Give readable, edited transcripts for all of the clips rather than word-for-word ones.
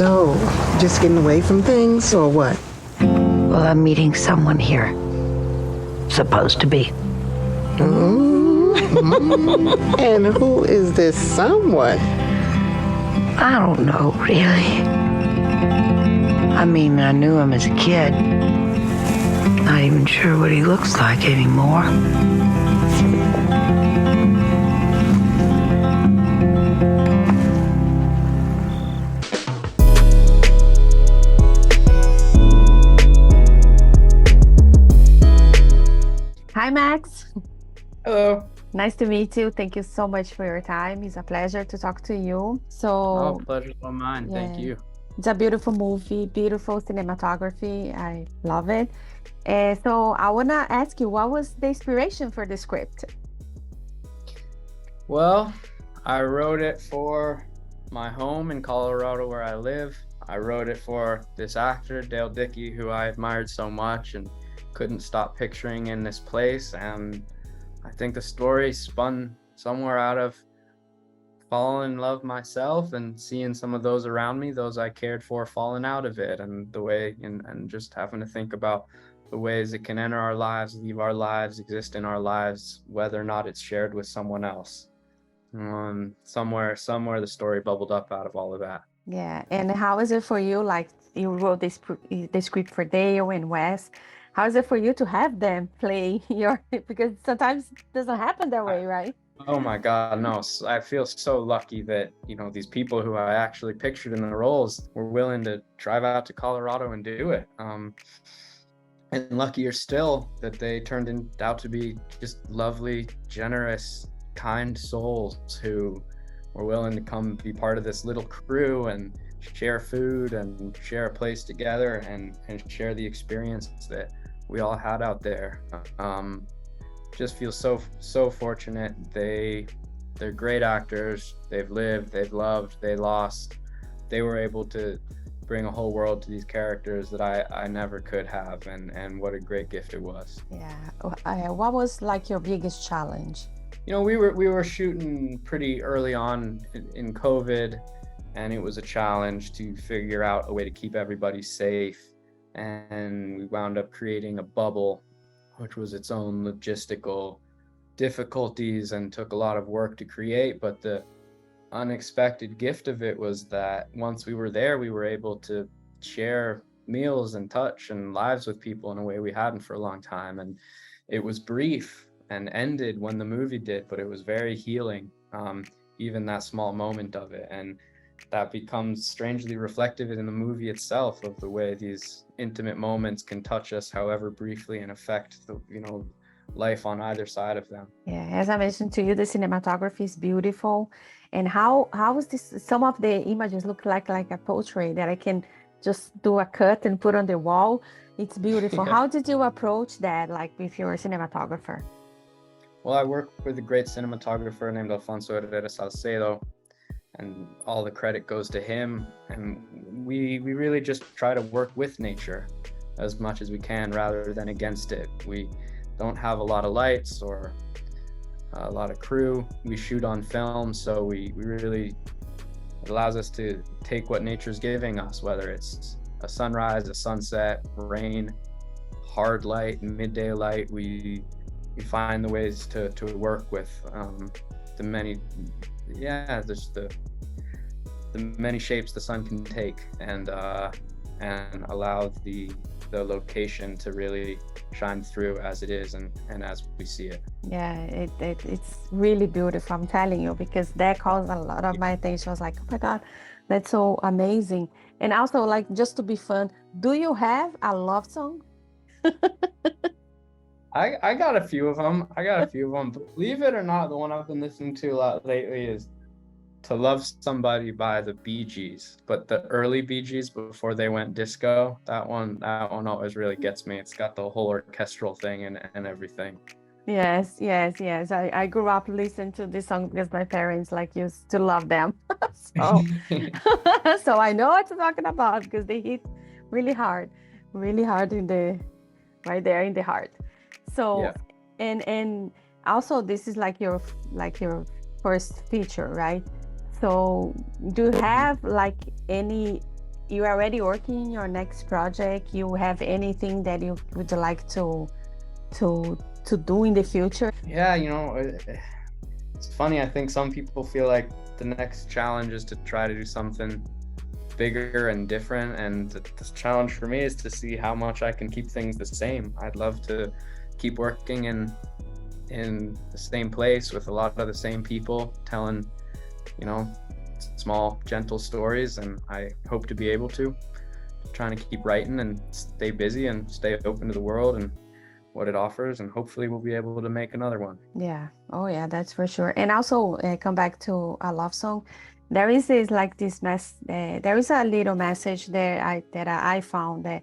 So, just getting away from things or what? Well, I'm meeting someone here. Supposed to be. And who is this someone? I don't know, really. I mean, I knew him as a kid. Not even sure what he looks like anymore. Hi, Max. Hello. Nice to meet you. Thank you so much for your time. It's a pleasure to talk to you. Oh, pleasure's all mine. yeah, Thank you. it's a beautiful movie, beautiful cinematography. I love it. So I want to ask you, what was the inspiration for the script? Well, I wrote it for my home in Colorado where I live. I wrote it for this actor, Dickey, who I admired so much and couldn't stop picturing in this place. And I think the story spun somewhere out of falling in love myself and seeing some of those around me, those I cared for, falling out of it, and the way and just having to think about the ways it can enter our lives, leave our lives, exist in our lives, whether or not it's shared with someone else. Somewhere the story bubbled up out of all of that. Yeah, and how is it for you? Like you wrote the script for Dale and Wes. How is it for you to have them play your? Because sometimes it doesn't happen that way, right? Oh my God, no. I feel so lucky that, these people who I actually pictured in the roles were willing to drive out to Colorado and do it. And luckier still that they turned out to be just lovely, generous, kind souls who were willing to come be part of this little crew and share food and share a place together and share the experience that we all had out there. Just feel so fortunate. They're great actors. They've lived, they've loved, they lost. They were able to bring a whole world to these characters that I never could have, and what a great gift it was. Yeah. What was like your biggest challenge? We were shooting pretty early on in COVID, and it was a challenge to figure out a way to keep everybody safe. And we wound up creating a bubble, which was its own logistical difficulties and took a lot of work to create. But the unexpected gift of it was that once we were there, we were able to share meals and touch and lives with people in a way we hadn't for a long time. And it was brief and ended when the movie did, but it was very healing, even that small moment of it. And that becomes strangely reflective in the movie itself, of the way these intimate moments can touch us, however briefly, and affect the life on either side of them. Yeah, as I mentioned to you, the cinematography is beautiful. And how is this? Some of the images look like a portrait that I can just do a cut and put on the wall. It's beautiful. Yeah. How did you approach that, like with your cinematographer? Well, I work with a great cinematographer named Alfonso Herrera Salcedo, and all the credit goes to him. And we really just try to work with nature as much as we can rather than against it. We don't have a lot of lights or a lot of crew. We shoot on film, so we really, it allows us to take what nature's giving us, whether it's a sunrise, a sunset, rain, hard light, midday light. We find the ways to work with the many shapes the sun can take, and allow the location to really shine through as it is and as we see it. Yeah, it's really beautiful. I'm telling you, because that caused a lot of my attention. I was like, oh my God, that's so amazing. And also, like, just to be fun, do you have a love song? I got a few of them. Believe it or not, the one I've been listening to a lot lately is "To Love Somebody" by the Bee Gees, but the early Bee Gees before they went disco. That one always really gets me. It's got the whole orchestral thing and everything. Yes. I grew up listening to this song because my parents used to love them. So, so I know what you're talking about, because they hit really hard right there in the heart. So, Yeah. and also this is like your first feature, right? So do you have like any you're already working in your next project. You have anything that you would like to do in the future? Yeah, it's funny. I think some people feel like the next challenge is to try to do something bigger and different, and the challenge for me is to see how much I can keep things the same. I'd love to keep working in the same place with a lot of the same people, telling small gentle stories, and I hope to be able to, trying to keep writing and stay busy and stay open to the world and what it offers, and hopefully we'll be able to make another one. Yeah. Oh yeah, that's for sure. And also come back to a love song. There is this there is a little message there that I found that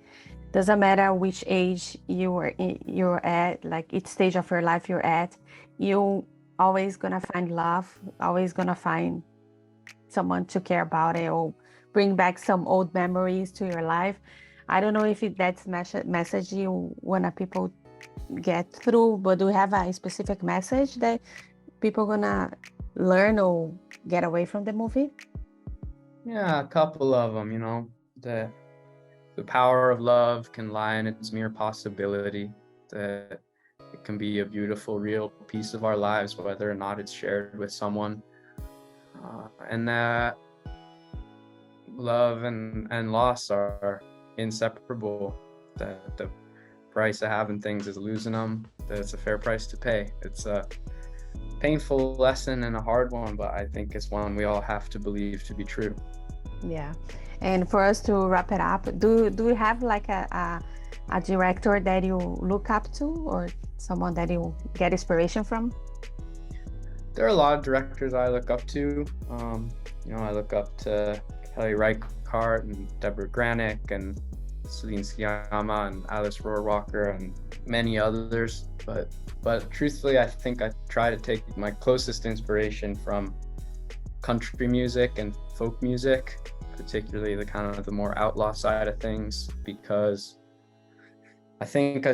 doesn't matter which age you're at, like each stage of your life you're at, you always gonna find love, always gonna find someone to care about it or bring back some old memories to your life. I don't know if that's message you want people get through, but do you have a specific message that people gonna learn or get away from the movie? Yeah, a couple of them. The power of love can lie in its mere possibility, that it can be a beautiful, real piece of our lives, whether or not it's shared with someone, and that love and loss are inseparable, that the price of having things is losing them, that it's a fair price to pay. It's a painful lesson and a hard one, but I think it's one we all have to believe to be true. Yeah. And for us to wrap it up, do you have like a director that you look up to, or someone that you get inspiration from? There are a lot of directors I look up to. I look up to Kelly Reichardt and Deborah Granick and Celine Sciamma and Alice Rohrwacher and many others. But truthfully, I think I try to take my closest inspiration from country music and folk music, particularly the kind of the more outlaw side of things, because I think I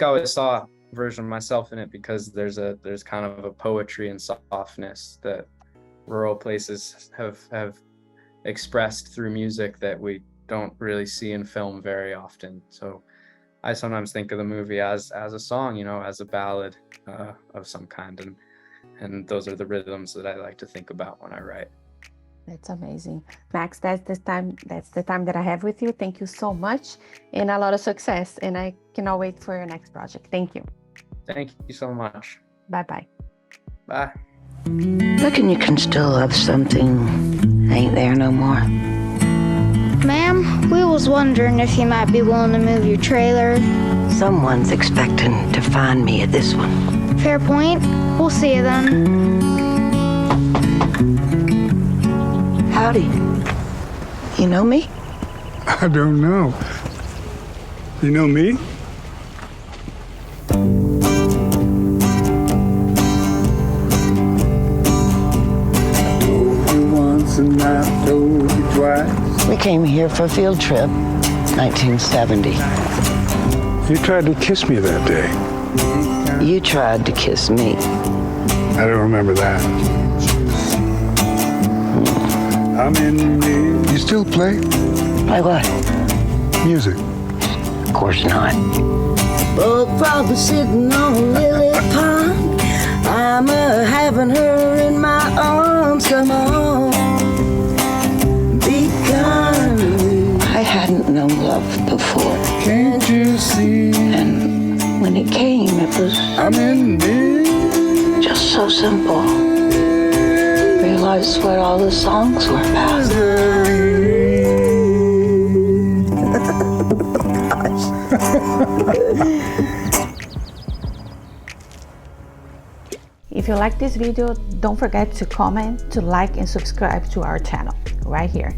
always saw a version of myself in it, because there's kind of a poetry and softness that rural places have expressed through music that we don't really see in film very often. So I sometimes think of the movie as a song, as a ballad of some kind, and those are the rhythms that I like to think about when I write. That's amazing. Max, that's the time that I have with you. Thank you so much, and a lot of success, and I cannot wait for your next project. Thank you. Thank you so much. Bye-bye. Bye. Reckon you can still love something ain't there no more. Ma'am, we was wondering if you might be willing to move your trailer. Someone's expecting to find me at this one. Fair point. We'll see you then. Howdy. You know me? I don't know. You know me? I told you once and I told you twice. We came here for a field trip, 1970. You tried to kiss me that day. You tried to kiss me. I don't remember that. I'm in need. You still play? Play what? Music. Of course not. Both probably sitting on a lily pond. I'm having her in my arms. Come on, be kind to me. I hadn't known love before. Can't you see? And when it came, it was I'm in need. just so simple. Realized what all the songs were about. If you like this video, don't forget to comment, to like, and subscribe to our channel right here.